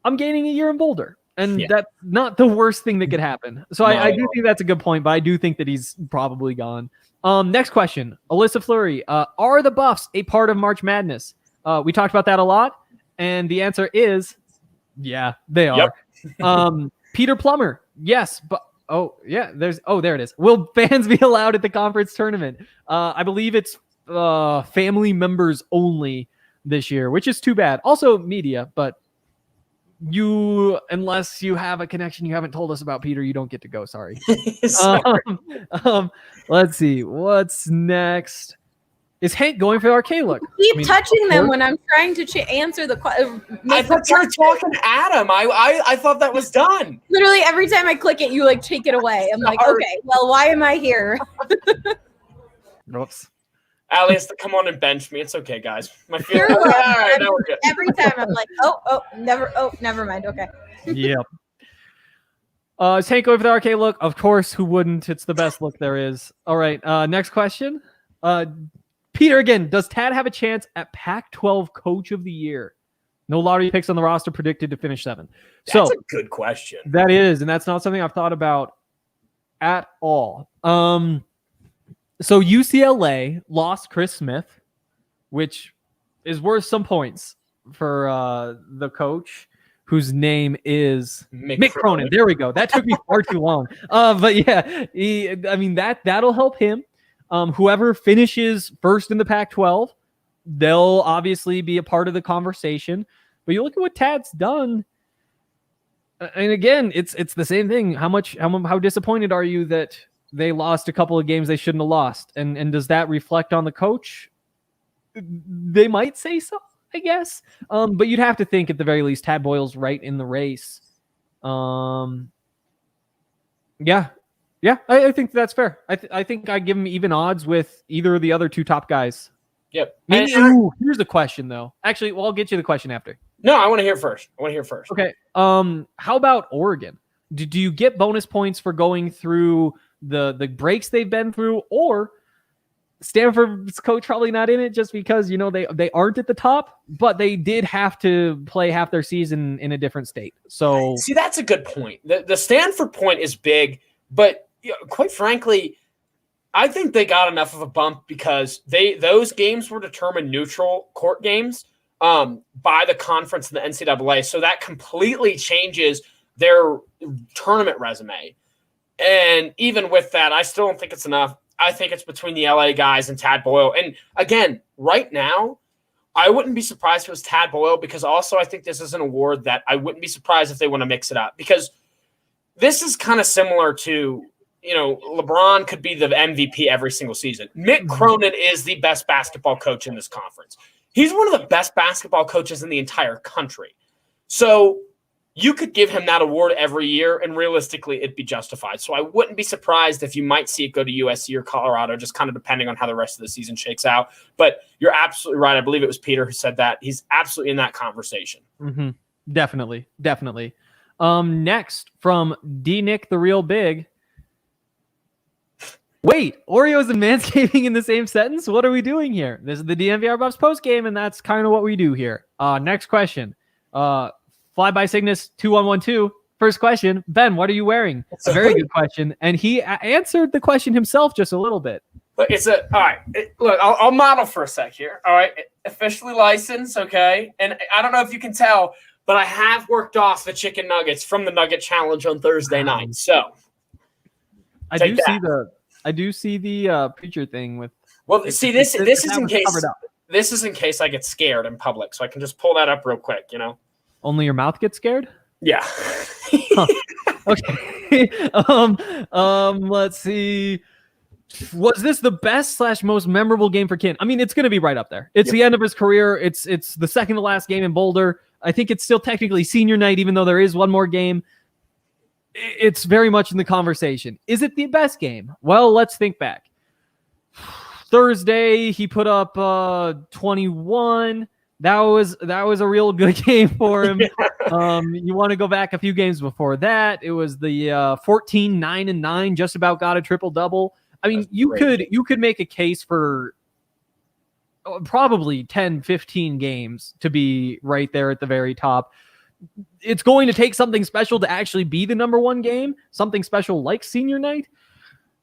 I'm gaining a year in Boulder. And that's not the worst thing that could happen. So I do think that's a good point, but I do think that he's probably gone. Next question, Alyssa Fleury. Are the Buffs a part of March Madness? We talked about that a lot, and the answer is, yeah, they are. Yep. Peter Plummer, yes, but there it is. Will fans be allowed at the conference tournament? I believe it's family members only this year, which is too bad. Also media, but unless you have a connection you haven't told us about, Peter, you don't get to go. Sorry. Let's see. What's next? Is Hank going for the arcade look? Keep touching them when I'm trying to answer the question. I thought you were talking to Adam. I thought that was done. Literally every time I click it, you take it away. I'm like, okay, well, why am I here? Oops. Allie has to come on and bench me. It's okay, guys. My feelings. All right, now we're good. Every time I'm like, never mind. Okay. Yep. Is Hank going for the arcade look? Of course, who wouldn't? It's the best look there is. All right, next question. Peter again, does Tad have a chance at Pac-12 Coach of the Year? No lottery picks on the roster, predicted to finish 7. That's a good question. That is, and that's not something I've thought about at all. So UCLA lost Chris Smith, which is worth some points for the coach, whose name is Mick Cronin. There we go. That took me far too long. But yeah, that'll help him. Whoever finishes first in the Pac-12, they'll obviously be a part of the conversation. But you look at what Tad's done, and again, it's the same thing. How disappointed are you that they lost a couple of games they shouldn't have lost? And does that reflect on the coach? They might say so, I guess. But you'd have to think at the very least Tad Boyle's right in the race. Yeah, I think that's fair. I think I give him even odds with either of the other 2 top guys. Yep. Here's a question, though. Actually, I'll get you the question after. No, I want to hear first. Okay. How about Oregon? Do you get bonus points for going through the breaks they've been through, or Stanford's coach probably not in it just because they aren't at the top, but they did have to play half their season in a different state. So see, that's a good point. The Stanford point is big, but quite frankly, I think they got enough of a bump because those games were determined neutral court games by the conference and the NCAA. So that completely changes their tournament resume. And even with that, I still don't think it's enough. I think it's between the LA guys and Tad Boyle. And again, right now, I wouldn't be surprised if it was Tad Boyle, because also I think this is an award that I wouldn't be surprised if they want to mix it up, because this is kind of similar to, LeBron could be the MVP every single season. Mick Cronin is the best basketball coach in this conference. He's one of the best basketball coaches in the entire country. So you could give him that award every year, and realistically, it'd be justified. So I wouldn't be surprised if you might see it go to USC or Colorado, just kind of depending on how the rest of the season shakes out. But you're absolutely right. I believe it was Peter who said that. He's absolutely in that conversation. Mm-hmm. Definitely. Next, from D. Nick the Real Big. Wait, Oreos and manscaping in the same sentence? What are we doing here? This is the DNVR Buffs postgame, and that's kind of what we do here. Next question. Fly by Cygnus 2112. First question, Ben, what are you wearing? It's a very good question, and he answered the question himself just a little bit. Look, all right. Look, I'll model for a sec here. All right, officially licensed, okay. And I don't know if you can tell, but I have worked off the chicken nuggets from the Nugget Challenge on Thursday night. So I do see the preacher thing with. Well, see, this is in case this is in case I get scared in public, so I can just pull that up real quick, Only your mouth gets scared? Yeah. Okay. Let's see. Was this the best / most memorable game for Kin? I mean, it's going to be right up there. It's the end of his career. It's the second to last game in Boulder. I think it's still technically senior night, even though there is one more game. It's very much in the conversation. Is it the best game? Well, let's think back. Thursday, he put up 21. That was a real good game for him. You want to go back a few games before that? It was the 14-9-9, just about got a triple-double. I mean, you could make a case for probably 10, 15 games to be right there at the very top. It's going to take something special to actually be the number one game, something special like senior night.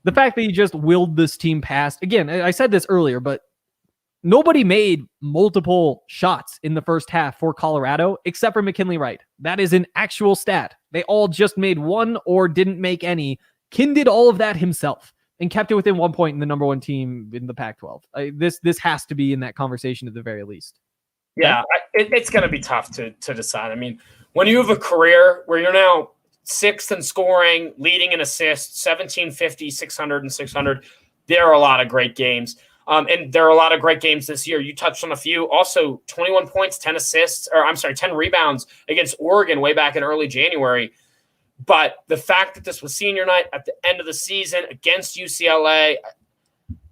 The fact that he just willed this team past, again, I said this earlier, but nobody made multiple shots in the first half for Colorado except for McKinley Wright. That is an actual stat. They all just made one or didn't make any. Kin did all of that himself and kept it within 1 point in the number one team in the Pac-12. This has to be in that conversation at the very least. Yeah, it's going to be tough to decide. I mean, when you have a career where you're now 6th in scoring, leading in assists, 1750, 600, and 600, there are a lot of great games. And there are a lot of great games this year. You touched on a few. Also, 21 points, 10 rebounds against Oregon way back in early January. But the fact that this was senior night at the end of the season against UCLA,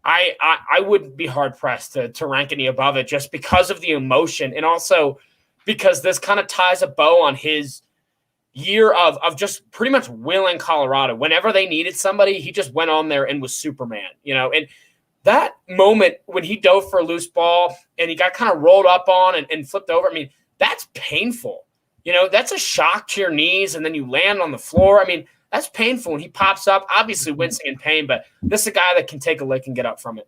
I would be hard-pressed to rank any above it just because of the emotion, and also because this kind of ties a bow on his year of just pretty much willing Colorado. Whenever they needed somebody, he just went on there and was Superman, and that moment when he dove for a loose ball and he got kind of rolled up on and flipped over, I mean, that's painful. That's a shock to your knees, and then you land on the floor. I mean, that's painful when he pops up, obviously wincing in pain, but this is a guy that can take a lick and get up from it.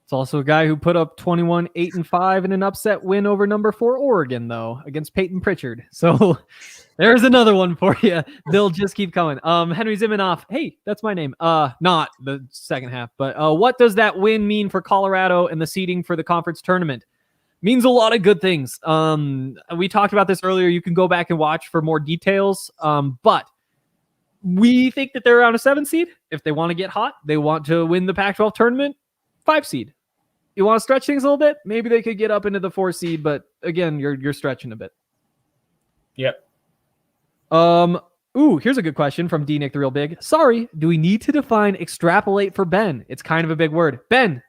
It's also a guy who put up 21, 8-5 in an upset win over number 4 Oregon, though, against Peyton Pritchard. So there's another one for you. They'll just keep coming. Henry Zimanoff. Hey, that's my name. Not the second half, but what does that win mean for Colorado and the seeding for the conference tournament? Means a lot of good things. We talked about this earlier. You can go back and watch for more details. But we think that they're around a 7 seed. If they want to get hot, they want to win the Pac-12 tournament, 5 seed. You want to stretch things a little bit? Maybe they could get up into the 4 seed, but again, you're stretching a bit. Yep. Here's a good question from D Nick the Real Big. Sorry, do we need to define extrapolate for Ben? It's kind of a big word. Ben,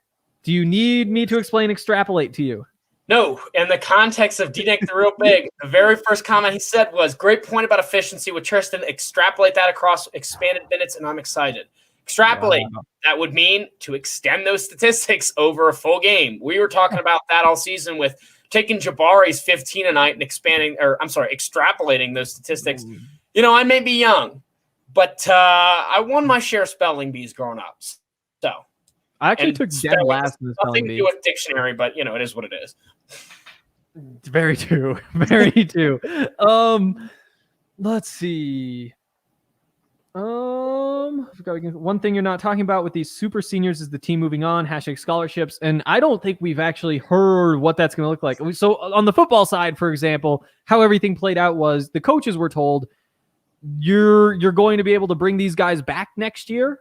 do you need me to explain extrapolate to you? No, in the context of D-Nick the Real Big, the very first comment he said was, great point about efficiency with Tristan. Extrapolate that across expanded minutes, and I'm excited. Extrapolate, wow. That would mean to extend those statistics over a full game. We were talking about that all season with taking Jabari's 15 a night and extrapolating those statistics. Ooh. I may be young, but I won my share of spelling bees growing up. So I actually took dead last in the spelling bee. Nothing to do with dictionary, but it is what it is. Very true. Very true. Let's see. One thing you're not talking about with these super seniors is the team moving on, #scholarships. And I don't think we've actually heard what that's going to look like. So on the football side, for example, how everything played out was the coaches were told, you're going to be able to bring these guys back next year.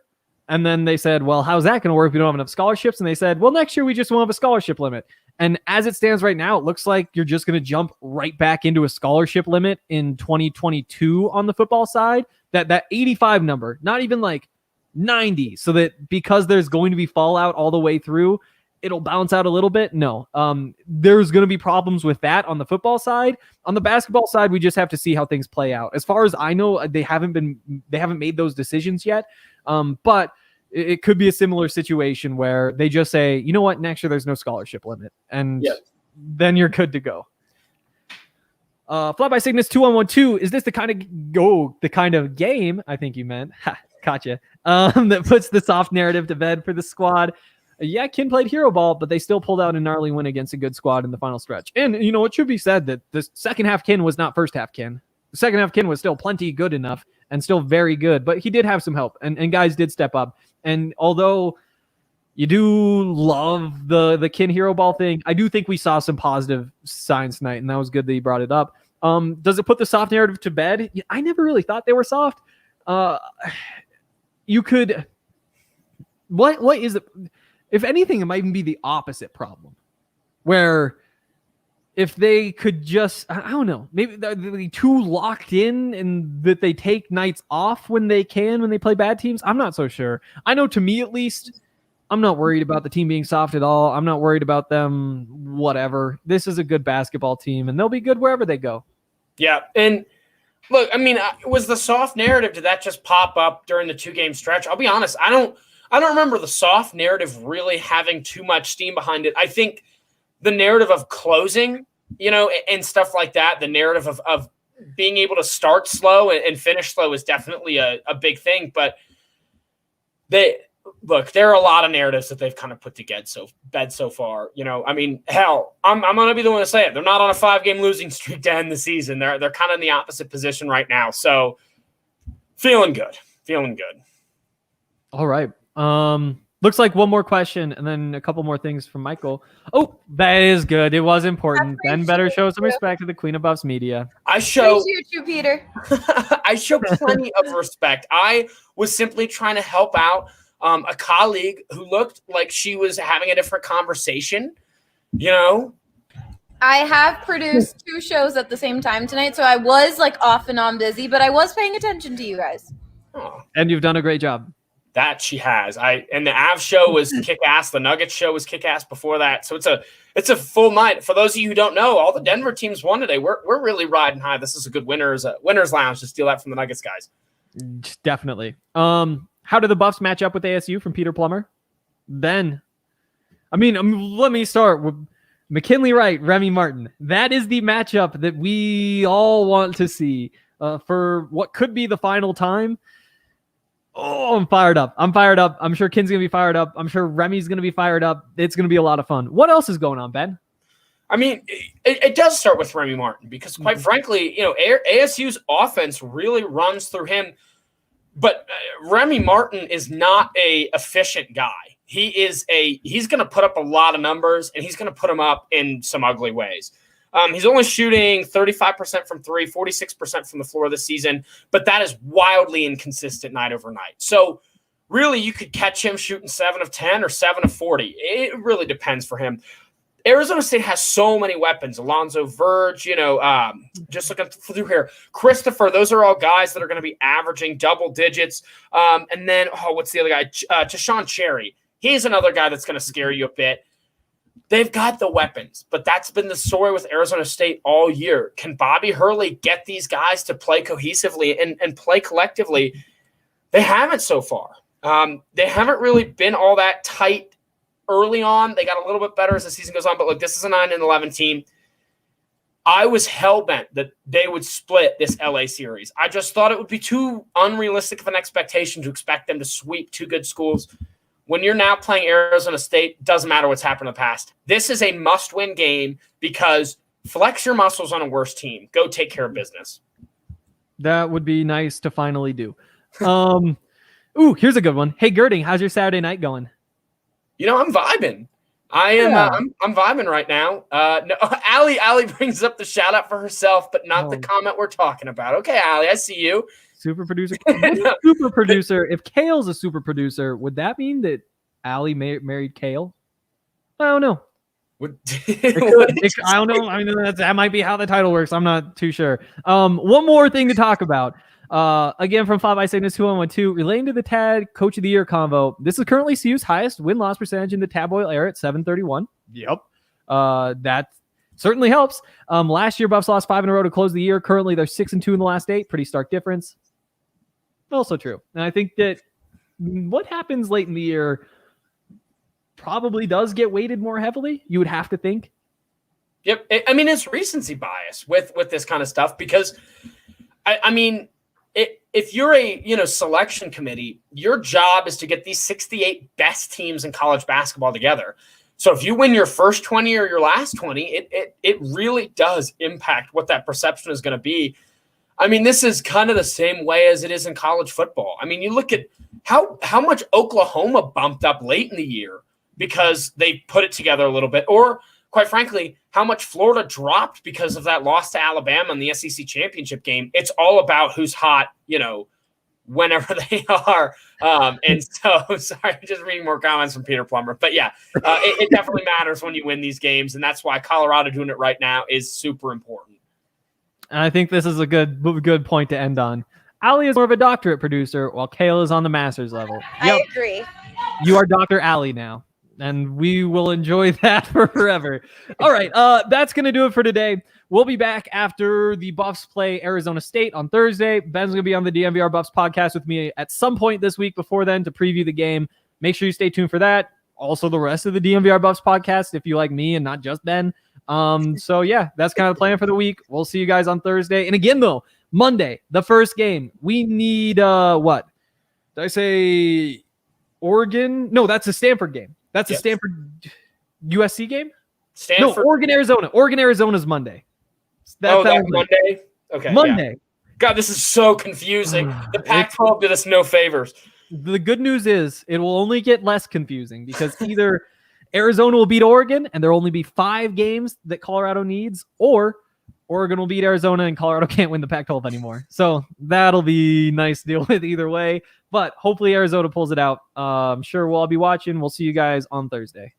And then they said, well, how's that going to work if we don't have enough scholarships? And they said, well, next year we just won't have a scholarship limit. And as it stands right now, it looks like you're just going to jump right back into a scholarship limit in 2022 on the football side. That 85 number, not even like 90, so that because there's going to be fallout all the way through, it'll bounce out a little bit. No, there's going to be problems with that on the football side. On the basketball side, we just have to see how things play out. As far as I know, they haven't made those decisions yet. But it could be a similar situation where they just say, you know what, next year there's no scholarship limit, and then you're good to go. Fly by Cygnus 2112. Is this the kind of game? I think you meant. Gotcha. That puts the soft narrative to bed for the squad. Yeah, Kin played hero ball, but they still pulled out a gnarly win against a good squad in the final stretch. And it should be said that the second half Kin was not first half Kin. The second half Kin was still plenty good enough and still very good, but he did have some help, and guys did step up. And although You do love the Kin Hero Ball thing. I do think we saw some positive signs tonight, and that was good that you brought it up. Does it put the soft narrative to bed? I never really thought they were soft. You could. What is it? If anything, it might even be the opposite problem, where if they could just, I don't know, maybe they're too locked in and that they take nights off when they play bad teams. I'm not so sure. I know, to me at least, I'm not worried about the team being soft at all. I'm not worried about them, whatever. This is a good basketball team, and they'll be good wherever they go. Yeah, and look, I mean, was the soft narrative, did that just pop up during the 2-game stretch? I'll be honest, I don't remember the soft narrative really having too much steam behind it. I think the narrative of closing, and stuff like that, the narrative of being able to start slow and finish slow is definitely a big thing. But there are a lot of narratives that they've kind of put to bed so far. I mean, hell, I'm going to be the one to say it. They're not on a 5-game losing streak to end the season. They're kind of in the opposite position right now. So feeling good. All right. Looks like one more question and then a couple more things from Michael. Oh, that is good. It was important. Ben better show some respect to the Queen of Buffs media. I show Appreciate you, Peter. I show plenty of respect. I was simply trying to help out a colleague who looked like she was having a different conversation. I have produced 2 shows at the same time tonight, so I was off and on busy, but I was paying attention to you guys. Oh. And you've done a great job. That she has. And the Avs show was kick-ass. The Nuggets show was kick-ass before that. So it's a full night. For those of you who don't know, all the Denver teams won today. We're really riding high. This is a good winner's lounge to steal that from the Nuggets guys. Definitely. How do the Buffs match up with ASU from Peter Plummer? Ben. Let me start with McKinley Wright, Remy Martin. That is the matchup that we all want to see for what could be the final time. Oh, I'm fired up. I'm sure Kin's going to be fired up. I'm sure Remy's going to be fired up. It's going to be a lot of fun. What else is going on, Ben? I mean, it does start with Remy Martin because, quite frankly, ASU's offense really runs through him. But Remy Martin is not a efficient guy. He's going to put up a lot of numbers, and he's going to put them up in some ugly ways. He's only shooting 35% from 3, 46% from the floor this season, but that is wildly inconsistent night over night. So really, you could catch him shooting 7 of 10 or 7 of 40. It really depends for him. Arizona State has so many weapons. Alonzo Verge, just looking through here. Christopher, those are all guys that are going to be averaging double digits. And then, what's the other guy? Chisholm Cherry. He's another guy that's going to scare you a bit. They've got the weapons, but that's been the story with Arizona State all year. Can Bobby Hurley get these guys to play cohesively and play collectively? They haven't so far. They haven't really been all that tight early on. They got a little bit better as the season goes on, but look, this is a 9-11 team. I was hell-bent that they would split this LA series. I just thought it would be too unrealistic of an expectation to expect them to sweep 2 good schools. When you're now playing Arizona State, doesn't matter what's happened in the past. This is a must-win game because flex your muscles on a worse team. Go take care of business. That would be nice to finally do. Here's a good one. Hey, Gerding, how's your Saturday night going? I'm vibing. I'm vibing right now. No, Allie brings up the shout out for herself, but not the comment we're talking about. Okay, Allie, I see you. Super producer. Super producer. If Kale's a super producer, would that mean that Allie married Kale? I don't know. I don't know. I mean, that might be how the title works. I'm not too sure. One more thing to talk about. Again, from 5 by Cygnus 2112, relating to the TAD Coach of the Year convo. This is currently CU's highest win-loss percentage in the Tab Oil era at 731. Yep. That certainly helps. Last year, Buffs lost 5 in a row to close the year. Currently, they're 6-2 in the last 8. Pretty stark difference. Also true. And I think that what happens late in the year probably does get weighted more heavily. You would have to think. Yep. I mean, it's recency bias with this kind of stuff because, if you're a selection committee, your job is to get these 68 best teams in college basketball together. So if you win your first 20 or your last 20, it really does impact what that perception is going to be. I mean, this is kind of the same way as it is in college football. I mean, you look at how much Oklahoma bumped up late in the year because they put it together a little bit, or quite frankly, how much Florida dropped because of that loss to Alabama in the SEC championship game. It's all about who's hot, whenever they are. And so, sorry, just reading more comments from Peter Plummer. But yeah, it definitely matters when you win these games. And that's why Colorado doing it right now is super important. And I think this is a good point to end on. Allie is more of a doctorate producer, while Kale is on the master's level. I agree. You are Dr. Allie now, and we will enjoy that forever. All right, that's going to do it for today. We'll be back after the Buffs play Arizona State on Thursday. Ben's going to be on the DNVR Buffs podcast with me at some point this week before then to preview the game. Make sure you stay tuned for that. Also, the rest of the DNVR Buffs podcast, if you like me and not just Ben. So, yeah, that's kind of the plan for the week. We'll see you guys on Thursday. And again, though, Monday, the first game. We need, what? Did I say Oregon? No, that's a Stanford game. That's a Stanford USC game? Stanford. No, Oregon, Arizona. Oregon, Arizona's Monday. That's Monday? Okay. Monday. Yeah. God, this is so confusing. The Pac-12 did us no favors. The good news is it will only get less confusing because either Arizona will beat Oregon and there will only be 5 games that Colorado needs, or Oregon will beat Arizona and Colorado can't win the Pac-12 anymore. So that'll be nice to deal with either way. But hopefully Arizona pulls it out. I'm sure we'll all be watching. We'll see you guys on Thursday.